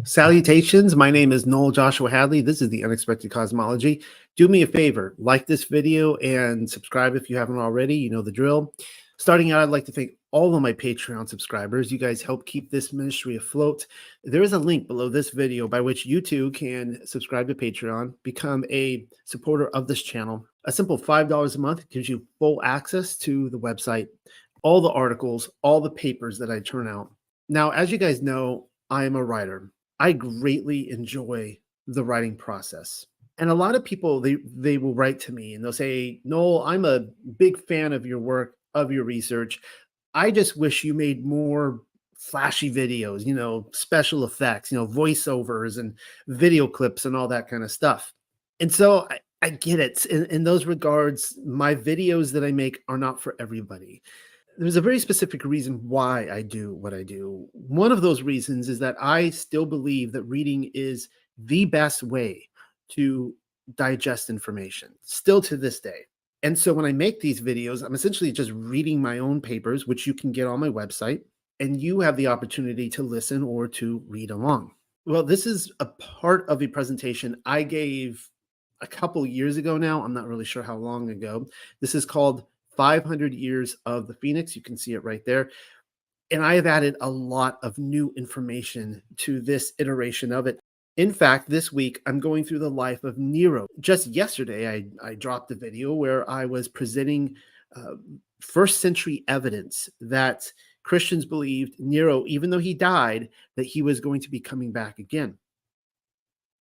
Salutations. My name is Noel Joshua Hadley. This is the Unexpected Cosmology. Do me a favor, like this video and subscribe if you haven't already. You know the drill. Starting out, I'd like to thank all of my Patreon subscribers. You guys help keep this ministry afloat. There is a link below this video by which you too can subscribe to Patreon, become a supporter of this channel. A simple $5 a month gives you full access to the website, all the articles, all the papers that I turn out. Now, as you guys know, I am a writer. I greatly enjoy the writing process. And a lot of people, they will write to me and they'll say, Noel, I'm a big fan of your work, of your research. I just wish you made more flashy videos, special effects, voiceovers and video clips and all that kind of stuff. And so I get it. In those regards, my videos that I make are not for everybody. There's a very specific reason why I do what I do. One of those reasons is that I still believe that reading is the best way to digest information, still to this day. And so when I make these videos, I'm essentially just reading my own papers, which you can get on my website, and you have the opportunity to listen or to read along. Well, this is a part of a presentation I gave a couple years ago now. I'm not really sure how long ago. This is called 500 Years of the Phoenix. You can see it right there. And I have added a lot of new information to this iteration of it. In fact, this week, I'm going through the life of Nero. Just yesterday, I dropped a video where I was presenting first century evidence that Christians believed Nero, even though he died, that he was going to be coming back again.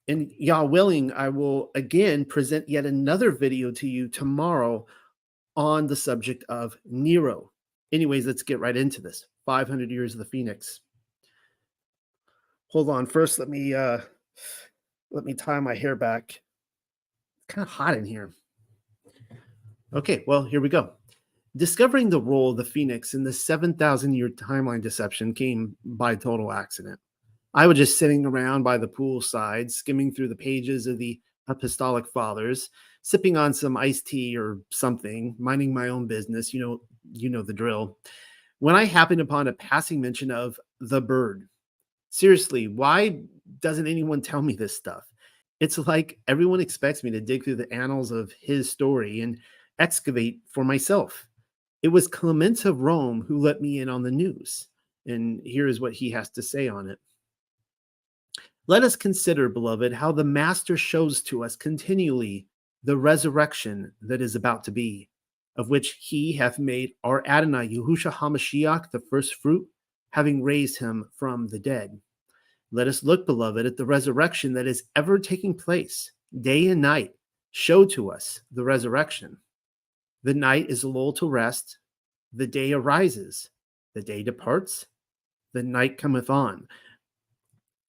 And Yah willing, I will again present yet another video to you tomorrow on the subject of Nero. Anyways, let's get right into this. 500 Years of the Phoenix. Hold on. First, let me tie my hair back. It's kind of hot in here. Okay, well, here we go. Discovering the role of the Phoenix in the 7,000-year timeline deception came by total accident. I was just sitting around by the poolside, skimming through the pages of the Apostolic Fathers, sipping on some iced tea or something, minding my own business. You know the drill. When I happened upon a passing mention of the bird. Seriously, why doesn't anyone tell me this stuff? It's like everyone expects me to dig through the annals of his story and excavate for myself. It was Clement of Rome who let me in on the news. And here is what he has to say on it. Let us consider, beloved, how the Master shows to us continually the resurrection that is about to be, of which he hath made our Adonai Yahushua HaMashiach the first fruit, having raised him from the dead. Let us look, beloved, at the resurrection that is ever taking place, day and night. Show to us the resurrection. The night is lulled to rest, the day arises, the day departs, the night cometh on.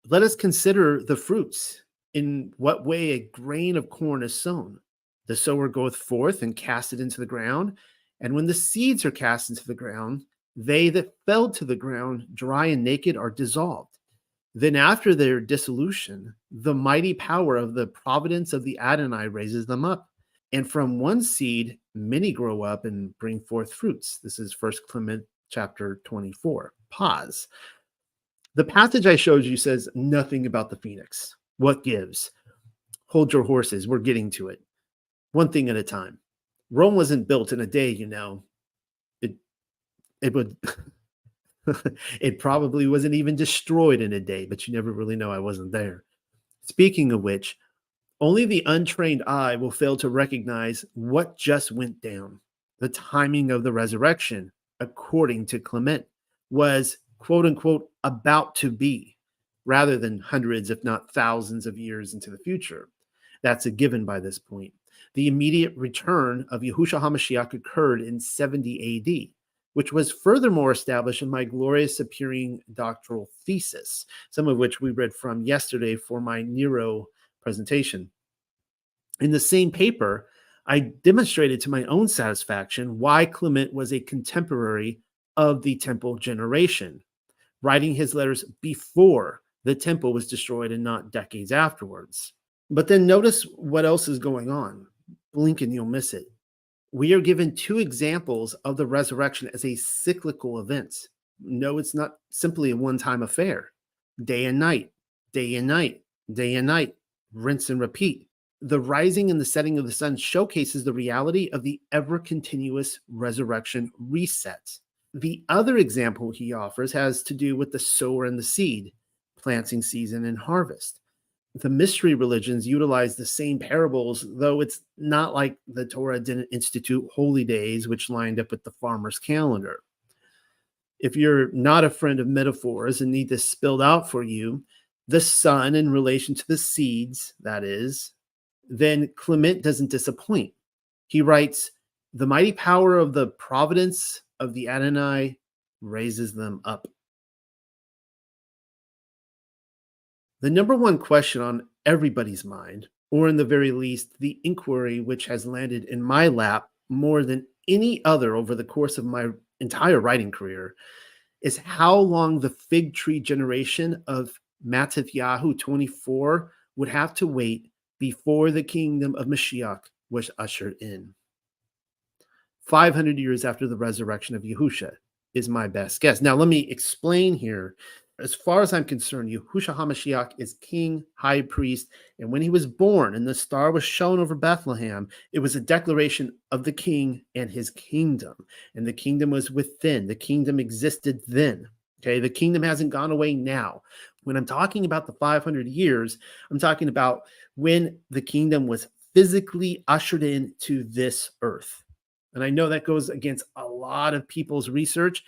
Let us consider the fruits, in what way a grain of corn is sown. The sower goeth forth and cast it into the ground, and when the seeds are cast into the ground, they that fell to the ground dry and naked are dissolved. Then after their dissolution, the mighty power of the providence of the Adonai raises them up. And from one seed, many grow up and bring forth fruits. This is 1 Clement chapter 24. Pause. The passage I showed you says nothing about the Phoenix. What gives? Hold your horses. We're getting to it. One thing at a time. Rome wasn't built in a day, It would... It probably wasn't even destroyed in a day, but you never really know. I wasn't there. Speaking of which, only the untrained eye will fail to recognize what just went down. The timing of the resurrection, according to Clement, was quote unquote about to be, rather than hundreds, if not thousands of years into the future. That's a given by this point. The immediate return of Yahushua HaMashiach occurred in 70 AD, which was furthermore established in my glorious appearing doctoral thesis, some of which we read from yesterday for my Nero presentation. In the same paper, I demonstrated to my own satisfaction why Clement was a contemporary of the temple generation, writing his letters before the temple was destroyed and not decades afterwards. But then notice what else is going on. Blink and you'll miss it. We are given two examples of the resurrection as a cyclical event. No, it's not simply a one-time affair. Day and night, day and night, day and night, rinse and repeat. The rising and the setting of the sun showcases the reality of the ever continuous resurrection reset. The other example he offers has to do with the sower and the seed, planting season and harvest. The mystery religions utilize the same parables, though it's not like the Torah didn't institute holy days, which lined up with the farmer's calendar. If you're not a friend of metaphors and need this spelled out for you, the sun in relation to the seeds, that is, then Clement doesn't disappoint. He writes, the mighty power of the providence of the Adonai raises them up. The number one question on everybody's mind, or in the very least, the inquiry which has landed in my lap more than any other over the course of my entire writing career, is how long the fig tree generation of Mattatyahu 24 would have to wait before the kingdom of Mashiach was ushered in. 500 years after the resurrection of Yahusha is my best guess. Now, let me explain here. As far as I'm concerned, Yahushua HaMashiach is king, high priest, and when he was born and the star was shown over Bethlehem, it was a declaration of the king and his kingdom. And the kingdom was within. The kingdom existed then. Okay, the kingdom hasn't gone away now. When I'm talking about the 500 years, I'm talking about when the kingdom was physically ushered into this earth. And I know that goes against a lot of people's research.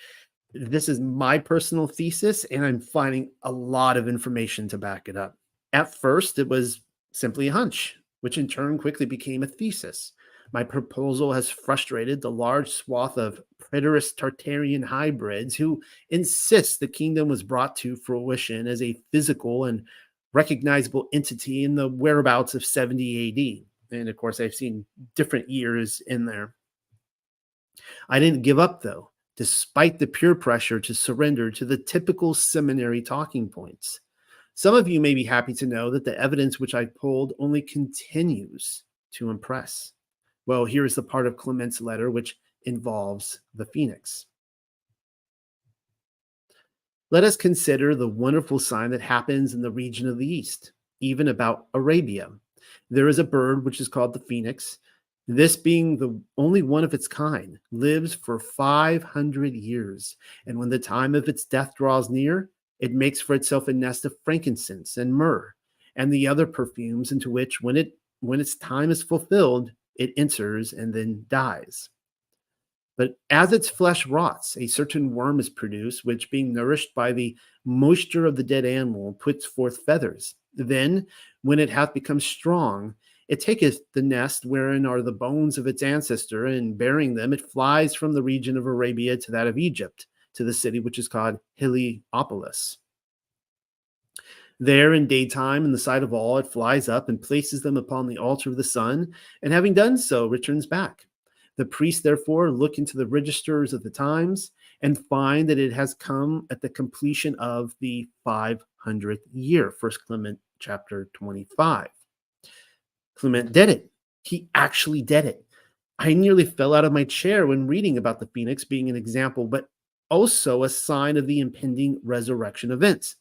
This is my personal thesis, and I'm finding a lot of information to back it up. At first, it was simply a hunch, which in turn quickly became a thesis. My proposal has frustrated the large swath of preterist Tartarian hybrids who insist the kingdom was brought to fruition as a physical and recognizable entity in the whereabouts of 70 AD. And of course, I've seen different years in there. I didn't give up, though, despite the peer pressure to surrender to the typical seminary talking points. Some of you may be happy to know that the evidence which I pulled only continues to impress. Well, here's the part of Clement's letter which involves the phoenix. Let us consider the wonderful sign that happens in the region of the east, even about Arabia. There is a bird which is called the phoenix. This, being the only one of its kind, lives for 500 years, and when the time of its death draws near, it makes for itself a nest of frankincense and myrrh, and the other perfumes into which, when its time is fulfilled, it enters and then dies. But as its flesh rots, a certain worm is produced, which, being nourished by the moisture of the dead animal, puts forth feathers. Then, when it hath become strong, it taketh the nest wherein are the bones of its ancestor, and bearing them, it flies from the region of Arabia to that of Egypt, to the city which is called Heliopolis. There in daytime, in the sight of all, it flies up and places them upon the altar of the sun, and having done so, returns back. The priests, therefore, look into the registers of the times and find that it has come at the completion of the 500th year, 1 Clement chapter 25. Clement did it. He actually did it. I nearly fell out of my chair when reading about the phoenix being an example, but also a sign of the impending resurrection events,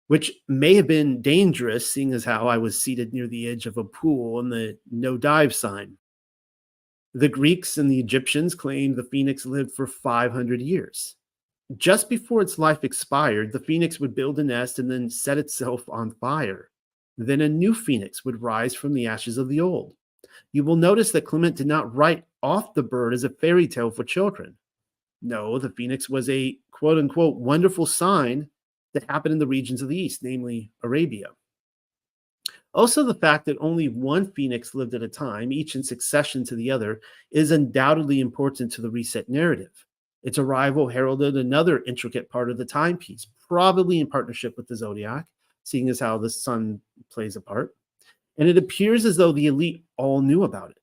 which may have been dangerous, seeing as how I was seated near the edge of a pool and the no dive sign. The Greeks and the Egyptians claimed the phoenix lived for 500 years. Just before its life expired, the phoenix would build a nest and then set itself on fire. Then a new phoenix would rise from the ashes of the old. You will notice that Clement did not write off the bird as a fairy tale for children. No, the phoenix was a quote-unquote wonderful sign that happened in the regions of the east, namely Arabia. Also, the fact that only one phoenix lived at a time, each in succession to the other, is undoubtedly important to the reset narrative. Its arrival heralded another intricate part of the timepiece, probably in partnership with the zodiac, seeing as how the sun plays a part. And it appears as though the elite all knew about it.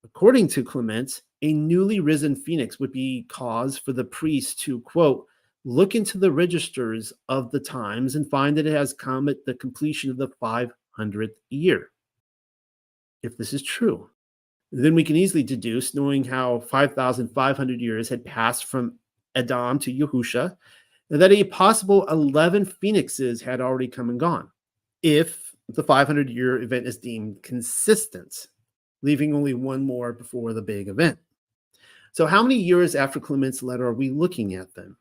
According to Clement, a newly risen phoenix would be cause for the priest to, quote, look into the registers of the times and find that it has come at the completion of the 500th year. If this is true, then we can easily deduce, knowing how 5,500 years had passed from Adam to Yahusha, that a possible 11 phoenixes had already come and gone, if the 500-year event is deemed consistent, leaving only one more before the big event. So, how many years after Clement's letter are we looking at then?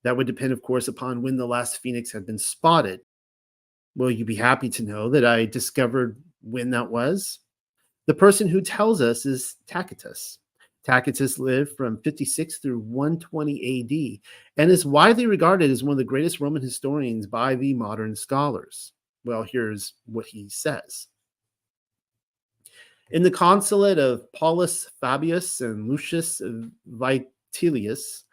That would depend, of course, upon when the last phoenix had been spotted. Will you be happy to know that I discovered when that was? The person who tells us is Tacitus. Tacitus lived from 56 through 120 AD and is widely regarded as one of the greatest Roman historians by the modern scholars. Well, here's what he says. In the consulate of Paulus Fabius and Lucius Vitilius,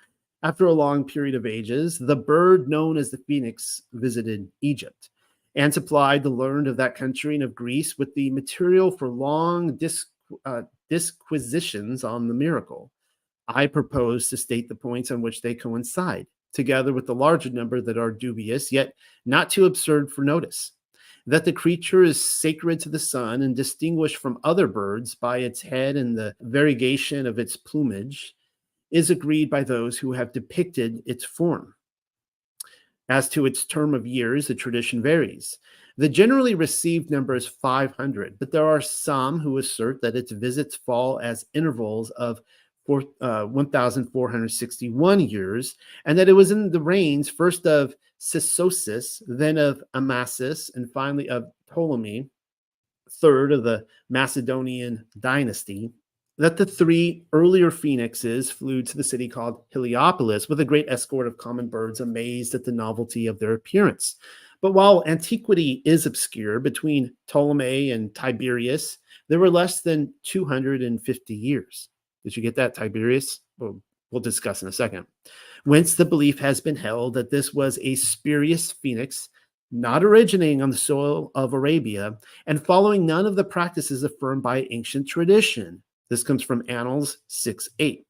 after a long period of ages, the bird known as the phoenix visited Egypt and supplied the learned of that country and of Greece with the material for long disquisitions on the miracle. I propose to state the points on which they coincide, together with the larger number that are dubious, yet not too absurd for notice. That the creature is sacred to the sun and distinguished from other birds by its head and the variegation of its plumage is agreed by those who have depicted its form. As to its term of years, the tradition varies. The generally received number is 500, but there are some who assert that its visits fall as intervals of 1,461 years, and that it was in the reigns first of Sisosis, then of Amasis, and finally of Ptolemy, third of the Macedonian dynasty, that the three earlier phoenixes flew to the city called Heliopolis with a great escort of common birds, amazed at the novelty of their appearance. But while antiquity is obscure, between Ptolemy and Tiberius, there were less than 250 years. Did you get that, Tiberius? We'll discuss in a second. Whence the belief has been held that this was a spurious phoenix, not originating on the soil of Arabia, and following none of the practices affirmed by ancient tradition. This comes from Annals 6:8.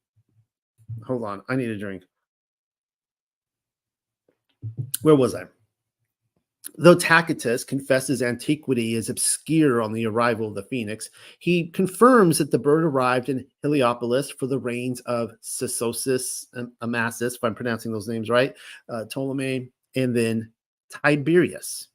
Hold on, I need a drink. Where was I? Though Tacitus confesses antiquity is obscure on the arrival of the phoenix, he confirms that the bird arrived in Heliopolis for the reigns of Sisosis and Amasis, if I'm pronouncing those names right, Ptolemy, and then Tiberius.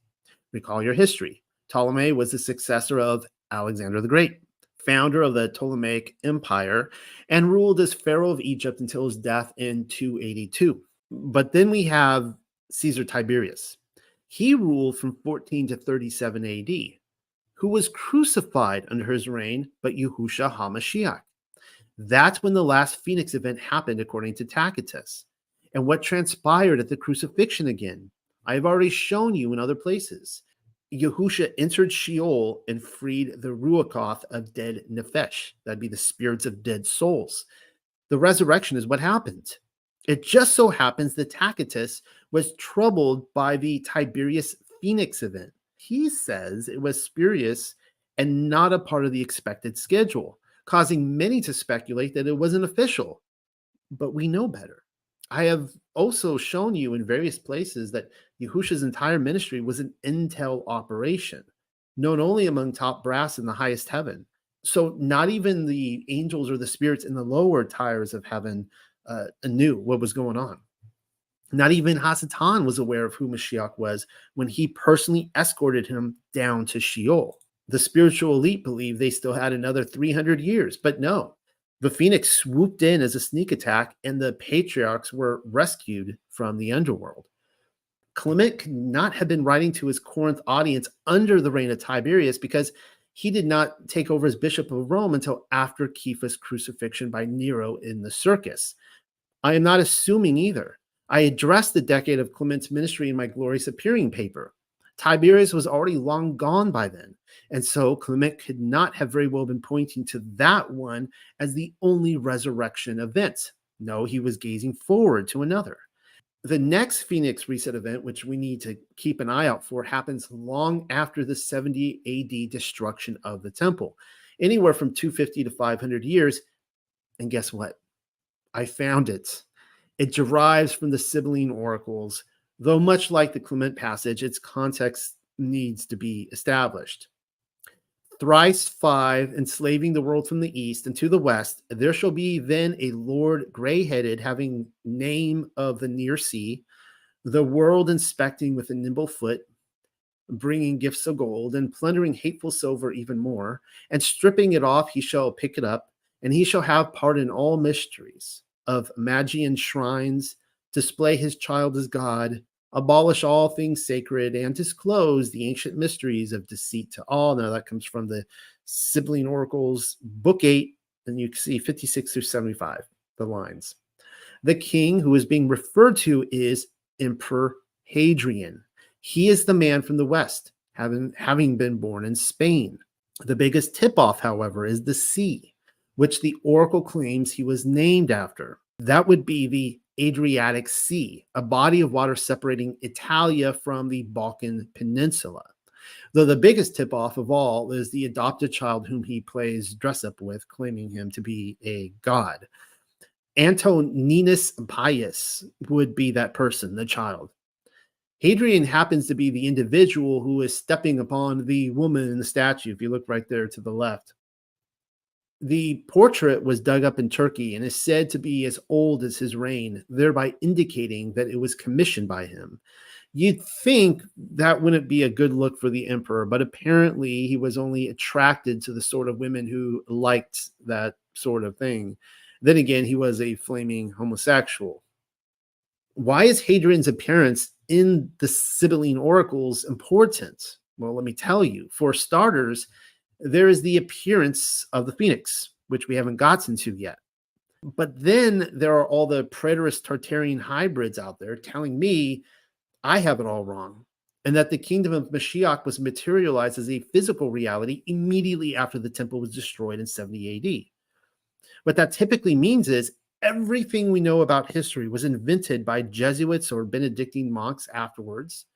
Recall your history. Ptolemy was the successor of Alexander the Great, founder of the Ptolemaic Empire, and ruled as pharaoh of Egypt until his death in 282. But then we have Caesar Tiberius. He ruled from 14 to 37 AD, who was crucified under his reign, but Yahushua HaMashiach. That's when the last Phoenix event happened, according to Tacitus. And what transpired at the crucifixion again? I have already shown you in other places. Yahushua entered Sheol and freed the Ruachoth of dead Nefesh. That'd be the spirits of dead souls. The resurrection is what happened. It just so happens that Tacitus was troubled by the Tiberius Phoenix event. He says it was spurious and not a part of the expected schedule, causing many to speculate that it wasn't official. But we know better. I have also shown you in various places that Yahushua's entire ministry was an intel operation, known only among top brass in the highest heaven. So not even the angels or the spirits in the lower tiers of heaven knew what was going on. Not even Hasatan was aware of who Mashiach was when he personally escorted him down to Sheol. The spiritual elite believed they still had another 300 years, but no. The Phoenix swooped in as a sneak attack, and the patriarchs were rescued from the underworld. Clement could not have been writing to his Corinth audience under the reign of Tiberius because he did not take over as Bishop of Rome until after Kepha's crucifixion by Nero in the circus. I am not assuming either. I addressed the decade of Clement's ministry in my Glorious Appearing paper. Tiberius was already long gone by then, and so Clement could not have very well been pointing to that one as the only resurrection event. No, he was gazing forward to another. The next Phoenix Reset event, which we need to keep an eye out for, happens long after the 70 AD destruction of the temple, anywhere from 250 to 500 years. And guess what? I found it. It derives from the Sibylline oracles, though much like the Clement passage, its context needs to be established. Thrice 5, enslaving the world from the east and to the west, there shall be then a Lord gray-headed, having name of the near sea, The world inspecting with a nimble foot, bringing gifts of gold, and plundering hateful silver even more, and stripping it off, he shall pick it up, and he shall have part in all mysteries of Magian shrines, display his child as God, abolish all things sacred, and disclose the ancient mysteries of deceit to all. Now, that comes from the Sibylline Oracles, Book 8, and you can see 56 through 75, the lines. The king who is being referred to is Emperor Hadrian. He is the man from the West, having been born in Spain. The biggest tip-off, however, is the sea, which the oracle claims he was named after. That would be the Adriatic Sea, a body of water separating Italia from the Balkan Peninsula. Though the biggest tip-off of all is the adopted child whom he plays dress-up with, claiming him to be a god. Antoninus Pius would be that person, the child. Hadrian happens to be the individual who is stepping upon the woman in the statue, if you look right there to the left. The portrait was dug up in Turkey and is said to be as old as his reign, thereby indicating that it was commissioned by him. You'd think that wouldn't be a good look for the emperor, but apparently he was only attracted to the sort of women who liked that sort of thing. Then again, he was a flaming homosexual. Why is Hadrian's appearance in the Sibylline oracles important? Well, let me tell you. For starters, there is the appearance of the phoenix, which we haven't gotten to yet. But then there are all the preterist Tartarian hybrids out there telling me I have it all wrong, and that the kingdom of Mashiach was materialized as a physical reality immediately after the temple was destroyed in 70 AD. What that typically means is everything we know about history was invented by Jesuits or Benedictine monks afterwards,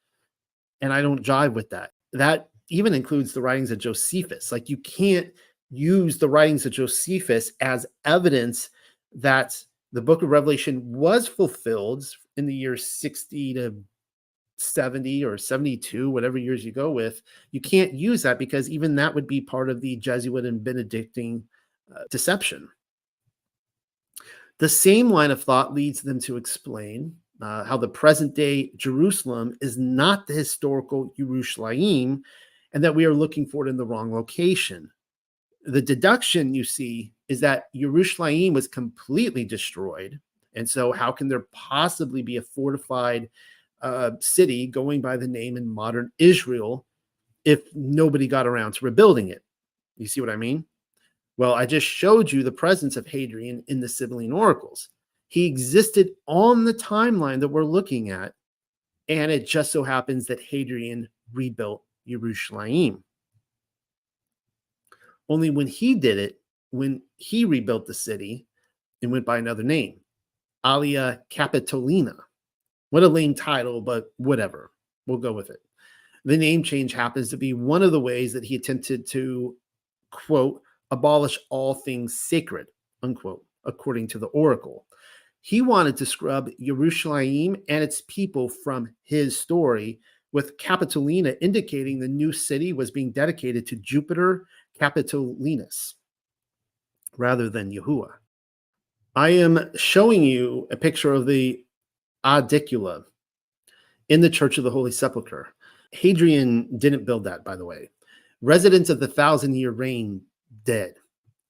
and I don't jive with that. That even includes the writings of Josephus. Like, you can't use the writings of Josephus as evidence that the book of Revelation was fulfilled in the year 60 to 70 or 72, whatever years you go with. You can't use that because even that would be part of the Jesuit and Benedictine deception. The same line of thought leads them to explain how the present day Jerusalem is not the historical Yerushalayim, and that we are looking for it in the wrong location. The deduction, you see, is that Yerushalayim was completely destroyed. And so how can there possibly be a fortified city going by the name in modern Israel if nobody got around to rebuilding it? You see what I mean? Well, I just showed you the presence of Hadrian in the Sibylline oracles. He existed on the timeline that we're looking at, and it just so happens that Hadrian rebuilt Yerushalayim. Only when he did it, when he rebuilt the city, it went by another name, Alia Capitolina. What a lame title, but whatever. We'll go with it. The name change happens to be one of the ways that he attempted to, quote, abolish all things sacred, unquote, according to the oracle. He wanted to scrub Yerushalayim and its people from his story, with Capitolina indicating the new city was being dedicated to Jupiter Capitolinus rather than Yahuwah. I am showing you a picture of the Aedicula in the Church of the Holy Sepulchre. Hadrian didn't build that, by the way. Residents of the 1,000-year reign dead,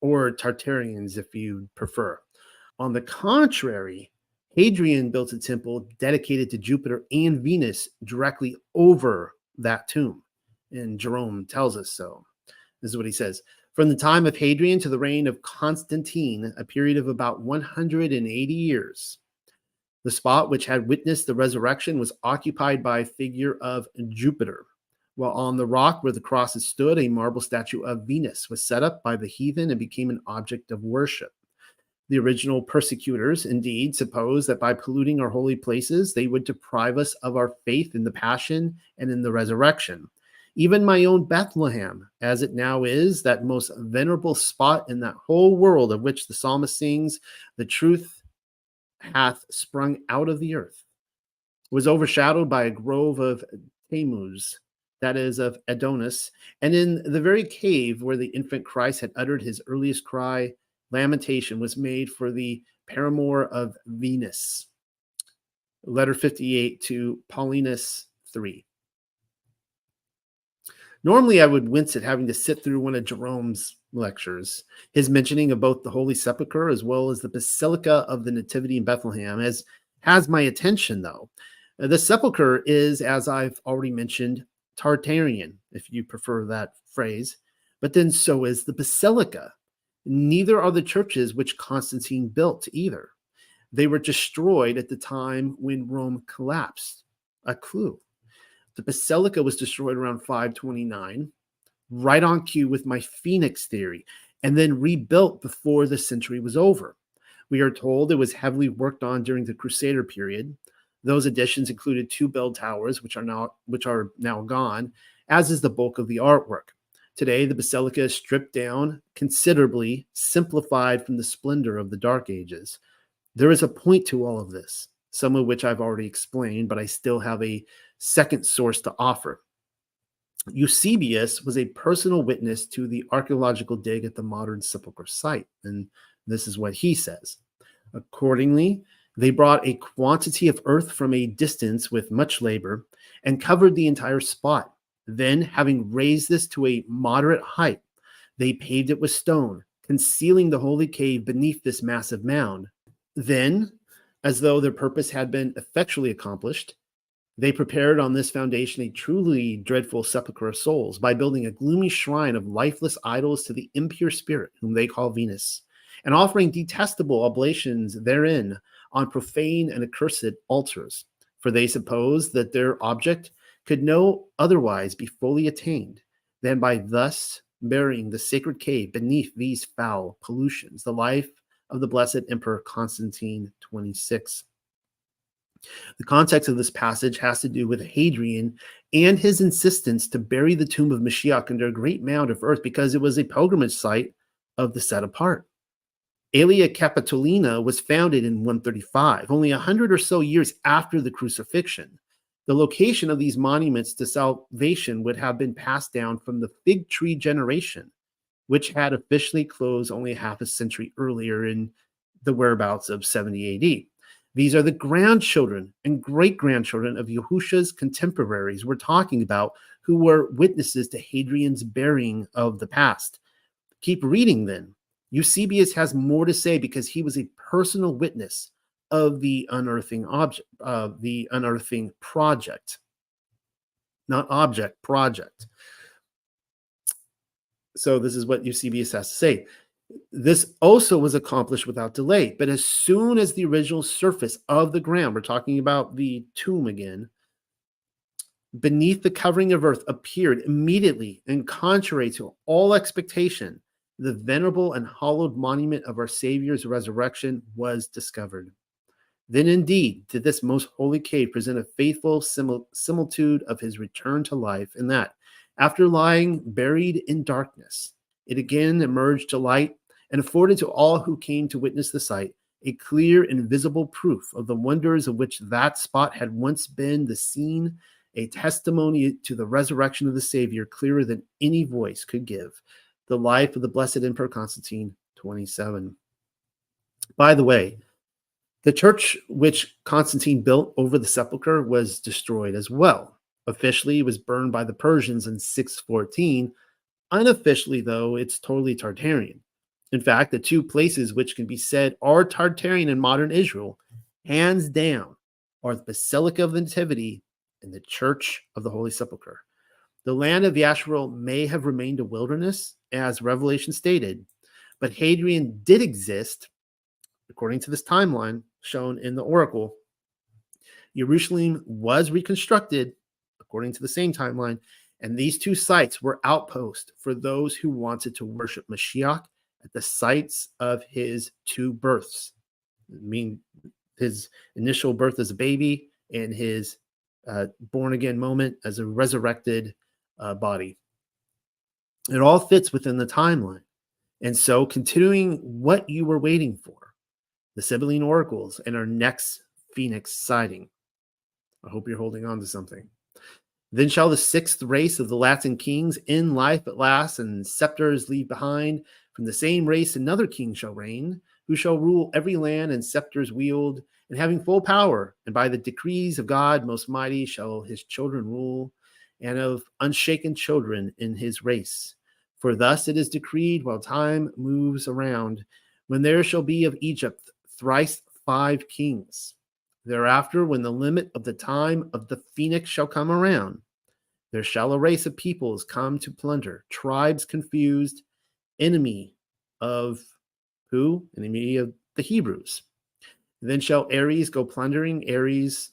or Tartarians if you prefer. On the contrary, Hadrian built a temple dedicated to Jupiter and Venus directly over that tomb, and Jerome tells us so. This is what he says. From the time of Hadrian to the reign of Constantine, a period of about 180 years, the spot which had witnessed the resurrection was occupied by a figure of Jupiter, while on the rock where the cross had stood, a marble statue of Venus was set up by the heathen and became an object of worship. The original persecutors, indeed, supposed that by polluting our holy places, they would deprive us of our faith in the passion and in the resurrection. Even my own Bethlehem, as it now is, that most venerable spot in that whole world of which the psalmist sings, the truth hath sprung out of the earth, was overshadowed by a grove of Tammuz, that is, of Adonis, and in the very cave where the infant Christ had uttered his earliest cry, lamentation was made for the paramour of Venus. letter 58 to Paulinus 3. Normally, I would wince at having to sit through one of Jerome's lectures. His mentioning of both the Holy Sepulchre as well as the Basilica of the Nativity in Bethlehem has my attention, though. The sepulchre is, as I've already mentioned, Tartarian, if you prefer that phrase, but then so is the Basilica. Neither are the churches which Constantine built either. They were destroyed at the time when Rome collapsed. A clue. The Basilica was destroyed around 529, right on cue with my Phoenix theory, and then rebuilt before the century was over. We are told it was heavily worked on during the Crusader period. Those additions included 2 bell towers, which are now gone, as is the bulk of the artwork. Today, the basilica is stripped down considerably, simplified from the splendor of the Dark Ages. There is a point to all of this, some of which I've already explained, but I still have a second source to offer. Eusebius was a personal witness to the archaeological dig at the modern sepulchre site, and this is what he says. Accordingly, they brought a quantity of earth from a distance with much labor and covered the entire spot. Then, having raised this to a moderate height, they paved it with stone, concealing the holy cave beneath this massive mound. Then, as though their purpose had been effectually accomplished, they prepared on this foundation a truly dreadful sepulchre of souls by building a gloomy shrine of lifeless idols to the impure spirit, whom they call Venus, and offering detestable oblations therein on profane and accursed altars. For they supposed that their object could no otherwise be fully attained than by thus burying the sacred cave beneath these foul pollutions. The life of the blessed Emperor Constantine 26. The context of this passage has to do with Hadrian and his insistence to bury the tomb of Mashiach under a great mound of earth because it was a pilgrimage site of the set apart. Aelia Capitolina was founded in 135, only 100 or so years after the crucifixion. The location of these monuments to salvation would have been passed down from the fig tree generation, which had officially closed only half a century earlier in the whereabouts of 70 AD. These are the grandchildren and great-grandchildren of Yahusha's contemporaries we're talking about, who were witnesses to Hadrian's burying of the past. Keep reading then. Eusebius has more to say because he was a personal witness of the unearthing project. Not object, project. So this is what Eusebius has to say. This also was accomplished without delay, but as soon as the original surface of the ground, we're talking about the tomb again, beneath the covering of earth appeared immediately, and contrary to all expectation, the venerable and hallowed monument of our Savior's resurrection was discovered. Then indeed did this most holy cave present a faithful similitude of his return to life, in that, after lying buried in darkness, it again emerged to light and afforded to all who came to witness the sight a clear and visible proof of the wonders of which that spot had once been the scene, a testimony to the resurrection of the Savior clearer than any voice could give. The life of the blessed Emperor Constantine 27. By the way, the church which Constantine built over the sepulchre was destroyed as well. Officially, it was burned by the Persians in 614. Unofficially, though, it's totally Tartarian. In fact, the two places which can be said are Tartarian in modern Israel, hands down, are the Basilica of the Nativity and the Church of the Holy Sepulchre. The land of Yasharel may have remained a wilderness, as Revelation stated, but Hadrian did exist, according to this timeline shown in the oracle. Jerusalem was reconstructed, according to the same timeline, and these two sites were outposts for those who wanted to worship Mashiach at the sites of his two births. I mean, his initial birth as a baby and his born-again moment as a resurrected body. It all fits within the timeline. And so, continuing what you were waiting for, the Sibylline oracles and our next Phoenix sighting. I hope you're holding on to something. Then shall the sixth race of the Latin kings end life at last, and scepters leave behind. From the same race another king shall reign, who shall rule every land and scepters wield, and having full power, and by the decrees of God most mighty shall his children rule, and of unshaken children in his race. For thus it is decreed while time moves around, when there shall be of Egypt thrice 5 kings. Thereafter, when the limit of the time of the phoenix shall come around, there shall a race of peoples come to plunder, tribes confused, enemy of who? Enemy of the Hebrews. Then shall Ares go plundering, Ares,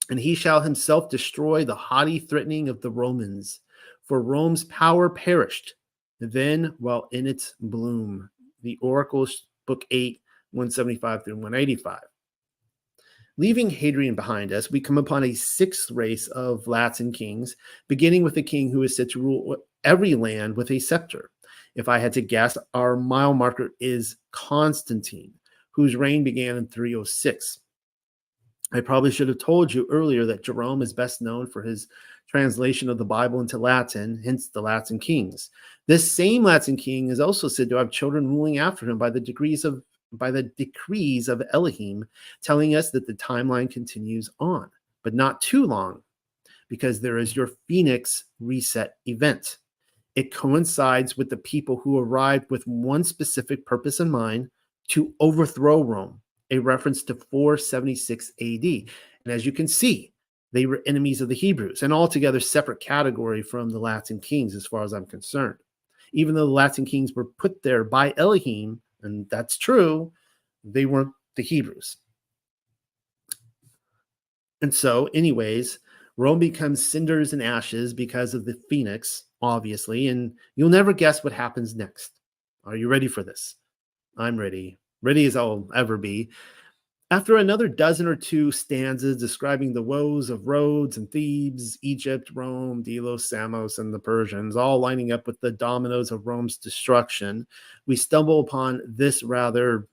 and he shall himself destroy the haughty threatening of the Romans. For Rome's power perished, then while in its bloom. The Oracles, Book 8, 175 through 185. Leaving Hadrian behind us, we come upon a sixth race of Latin kings, beginning with a king who is said to rule every land with a scepter. If I had to guess, our mile marker is Constantine, whose reign began in 306. I probably should have told you earlier that Jerome is best known for his translation of the Bible into Latin, hence the Latin kings. This same Latin king is also said to have children ruling after him by the decrees of Elohim, telling us that the timeline continues on, but not too long, because there is your Phoenix reset event. It coincides with the people who arrived with one specific purpose in mind: to overthrow Rome, a reference to 476 AD. And as you can see, they were enemies of the Hebrews, an altogether separate category from the Latin kings, as far as I'm concerned. Even though the Latin kings were put there by Elohim, and that's true, they weren't the Hebrews. And so, anyways, Rome becomes cinders and ashes because of the Phoenix, obviously, and you'll never guess what happens next. Are you ready for this? I'm ready. Ready as I'll ever be. After another dozen or two stanzas describing the woes of Rhodes and Thebes, Egypt, Rome, Delos, Samos, and the Persians, all lining up with the dominoes of Rome's destruction, we stumble upon this rather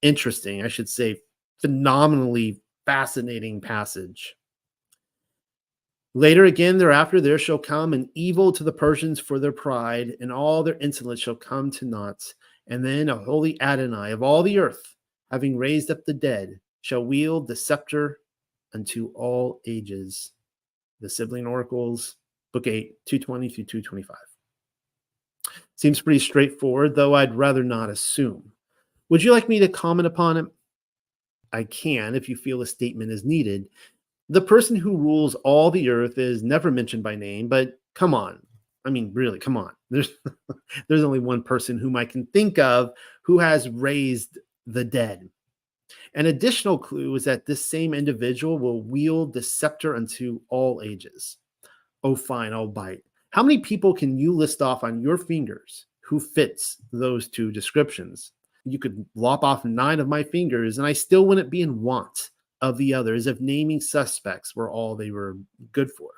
interesting, I should say, phenomenally fascinating passage. Later again, thereafter, there shall come an evil to the Persians for their pride, and all their insolence shall come to naught. And then a holy Adonai of all the earth, having raised up the dead, shall wield the scepter unto all ages. The Sibling Oracles, Book 8, 220 through 225. Seems pretty straightforward, though I'd rather not assume. Would you like me to comment upon it? I can, if you feel a statement is needed. The person who rules all the earth is never mentioned by name, but come on. I mean, really, come on. There's only one person whom I can think of who has raised the dead. An additional clue is that this same individual will wield the scepter unto all ages. Oh, fine, I'll bite. How many people can you list off on your fingers who fits those two descriptions? You could lop off 9 of my fingers, and I still wouldn't be in want of the others if naming suspects were all they were good for.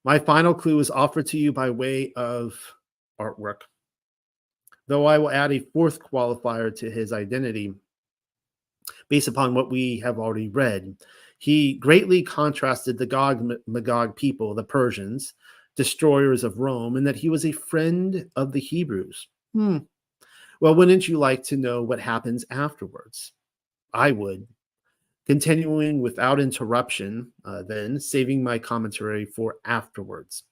My final clue is offered to you by way of artwork, though I will add a fourth qualifier to his identity based upon what we have already read. He greatly contrasted the Gog Magog people, the Persians, destroyers of Rome, and that he was a friend of the Hebrews. Well, wouldn't you like to know what happens afterwards? I would. Continuing without interruption, then saving my commentary for afterwards.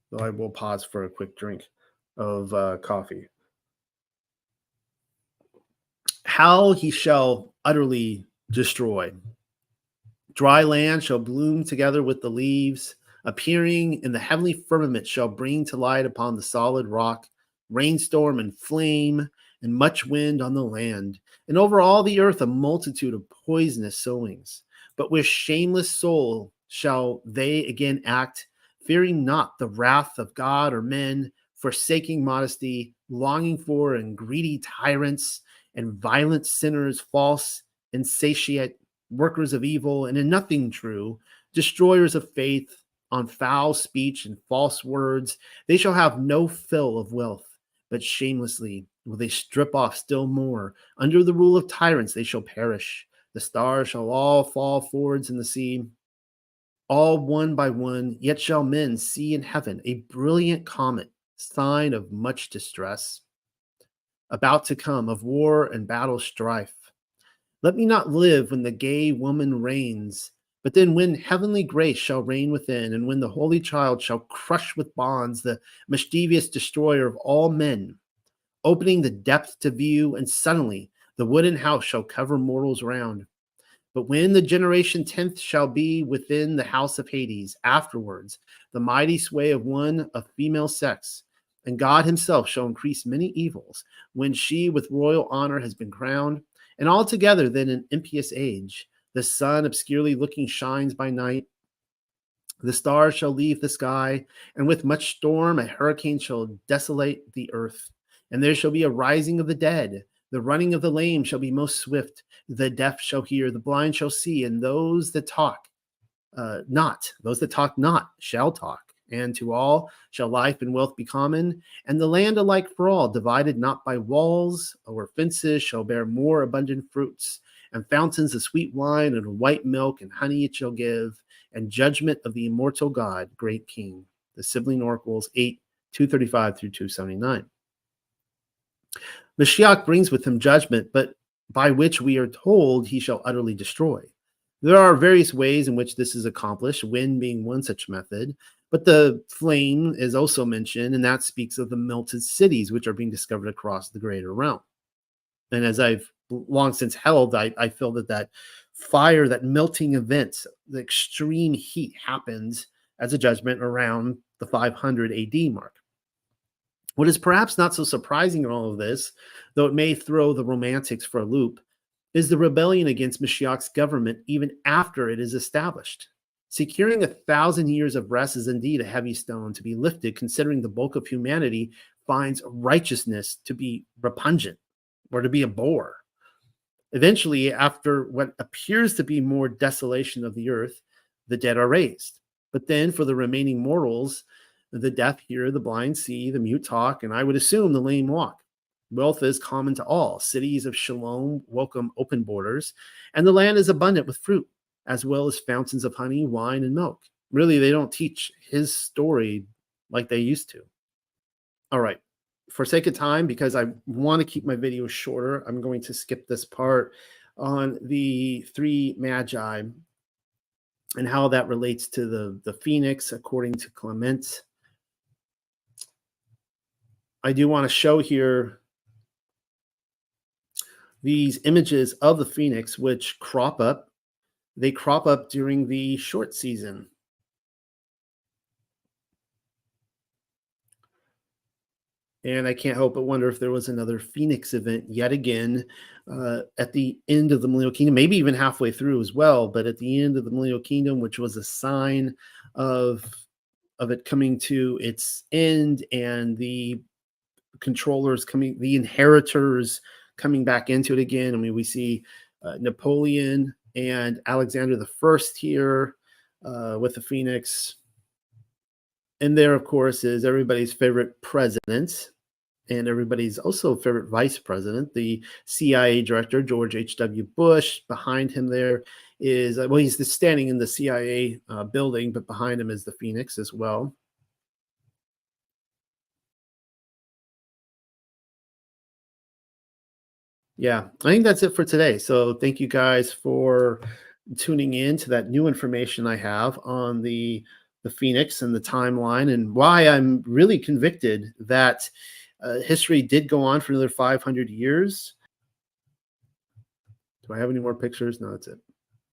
So I will pause for a quick drink of coffee. How he shall utterly destroy. Dry land shall bloom together with the leaves, appearing in the heavenly firmament shall bring to light upon the solid rock, rainstorm and flame, and much wind on the land, and over all the earth a multitude of poisonous sowings. But with shameless soul shall they again act, fearing not the wrath of God or men, forsaking modesty, longing for and greedy tyrants, and violent sinners, false, insatiate, workers of evil, and in nothing true, destroyers of faith, on foul speech and false words. They shall have no fill of wealth, but shamelessly will they strip off still more. Under the rule of tyrants they shall perish. The stars shall all fall forwards in the sea, all one by one. Yet shall men see in heaven a brilliant comet sign of much distress, about to come, of war and battle strife. Let me not live when the gay woman reigns, but then when heavenly grace shall reign within, and when the holy child shall crush with bonds the mischievous destroyer of all men, opening the depth to view, and suddenly the wooden house shall cover mortals round. But when the generation 10th shall be within the house of Hades, afterwards the mighty sway of one of female sex, and God himself shall increase many evils, when she with royal honor has been crowned, and altogether then an impious age, the sun obscurely looking shines by night, the stars shall leave the sky, and with much storm a hurricane shall desolate the earth. And there shall be a rising of the dead. The running of the lame shall be most swift. The deaf shall hear, the blind shall see, and those that talk not shall talk. And to all shall life and wealth be common, and the land alike for all, divided not by walls or fences, shall bear more abundant fruits, and fountains of sweet wine and white milk and honey it shall give, and judgment of the immortal God, great King. The Sibling Oracles 8, 235 through 279. Mashiach brings with him judgment, but by which we are told he shall utterly destroy. There are various ways in which this is accomplished, wind being one such method, but the flame is also mentioned, and that speaks of the melted cities which are being discovered across the greater realm. And as I've long since held, I feel that fire, that melting event, the extreme heat happens as a judgment around the 500 AD mark. What is perhaps not so surprising in all of this, though it may throw the romantics for a loop, is the rebellion against Mashiach's government even after it is established. Securing 1,000 years of rest is indeed a heavy stone to be lifted, considering the bulk of humanity finds righteousness to be repugnant or to be a bore. Eventually, after what appears to be more desolation of the earth, the dead are raised. But then for the remaining mortals, the deaf hear, the blind see, the mute talk, and I would assume the lame walk. Wealth is common to all. Cities of shalom welcome open borders, and the land is abundant with fruit, as well as fountains of honey, wine, and milk. Really, they don't teach his story like they used to. All right. For sake of time, because I want to keep my video shorter, I'm going to skip this part on the three magi and how that relates to the phoenix, according to Clement. I do want to show here these images of the phoenix, which crop up. They crop up during the short season. And I can't help but wonder if there was another Phoenix event yet again at the end of the Millennial Kingdom, maybe even halfway through as well, but at the end of the Millennial Kingdom, which was a sign of it coming to its end and the controllers coming, the inheritors coming back into it again. I mean, we see Napoleon and Alexander the First here with the Phoenix. And there, of course, is everybody's favorite president and everybody's also favorite vice president, the CIA director, George H.W. Bush. Behind him there is, well, he's standing in the CIA building, but behind him is the Phoenix as well. Yeah, I think that's it for today. So thank you guys for tuning in to that new information I have on the Phoenix and the timeline, and why I'm really convicted that history did go on for another 500 years. Do I have any more pictures? No, that's it.